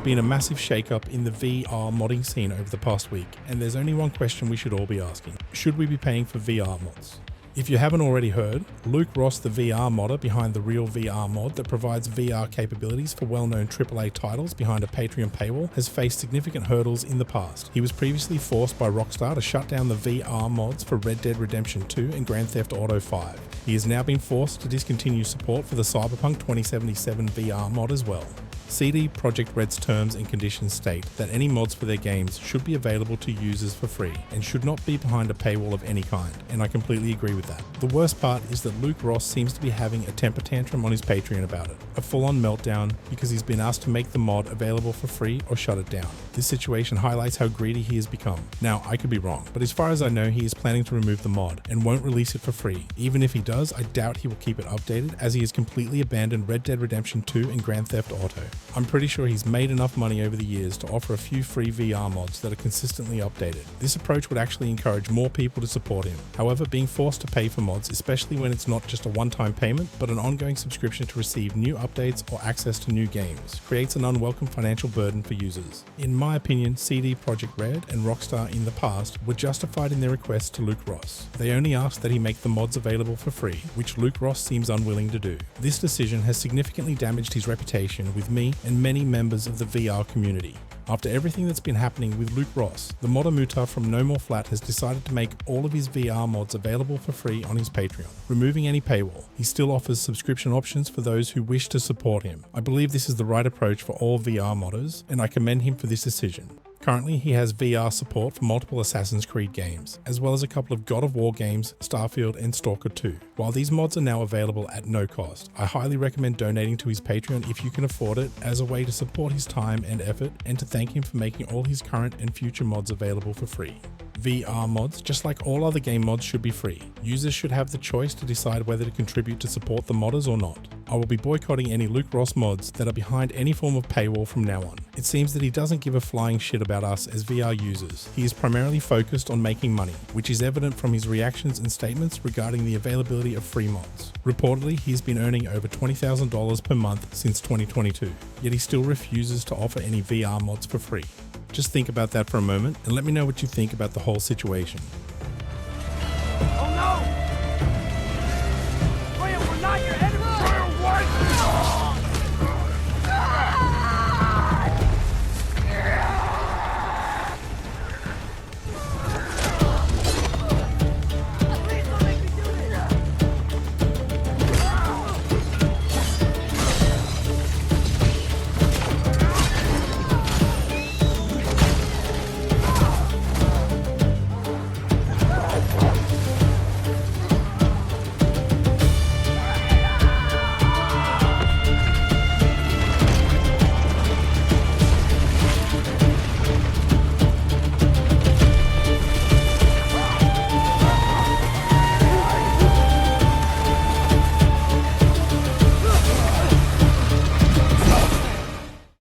been a massive shake-up in the VR modding scene over the past week, and there's only one question we should all be asking. Should we be paying for VR mods? If you haven't already heard, Luke Ross, the VR modder behind the ReaPerVR mod that provides VR capabilities for well-known AAA titles behind a Patreon paywall, has faced significant hurdles in the past. He was previously forced by Rockstar to shut down the VR mods for Red Dead Redemption 2 and Grand Theft Auto 5. He has now been forced to discontinue support for the Cyberpunk 2077 VR mod as well. CD Projekt Red's terms and conditions state that any mods for their games should be available to users for free and should not be behind a paywall of any kind, and I completely agree with that. The worst part is that Luke Ross seems to be having a temper tantrum on his Patreon about it, a full-on meltdown because he's been asked to make the mod available for free or shut it down. This situation highlights how greedy he has become. Now, I could be wrong, but as far as I know, he is planning to remove the mod and won't release it for free. Even if he does, I doubt he will keep it updated, as he has completely abandoned Red Dead Redemption 2 and Grand Theft Auto. I'm pretty sure he's made enough money over the years to offer a few free VR mods that are consistently updated. This approach would actually encourage more people to support him. However, being forced to pay for mods, especially when it's not just a one-time payment, but an ongoing subscription to receive new updates or access to new games, creates an unwelcome financial burden for users. In my opinion, CD Projekt Red and Rockstar in the past were justified in their request to Luke Ross. They only asked that he make the mods available for free, which Luke Ross seems unwilling to do. This decision has significantly damaged his reputation with me and many members of the VR community. After everything that's been happening with Luke Ross, the modder Muta from No More Flat has decided to make all of his VR mods available for free on his Patreon, removing any paywall. He still offers subscription options for those who wish to support him. I believe this is the right approach for all VR modders, and I commend him for this decision. Currently, he has VR support for multiple Assassin's Creed games, as well as a couple of God of War games, Starfield and Stalker 2. While these mods are now available at no cost, I highly recommend donating to his Patreon if you can afford it, as a way to support his time and effort and to thank him for making all his current and future mods available for free. VR mods, just like all other game mods, should be free. Users should have the choice to decide whether to contribute to support the modders or not. I will be boycotting any Luke Ross mods that are behind any form of paywall from now on. It seems that he doesn't give a flying shit about us as VR users. He is primarily focused on making money, which is evident from his reactions and statements regarding the availability of free mods. Reportedly, he has been earning over $20,000 per month since 2022, yet he still refuses to offer any VR mods for free. Just think about that for a moment and let me know what you think about the whole situation.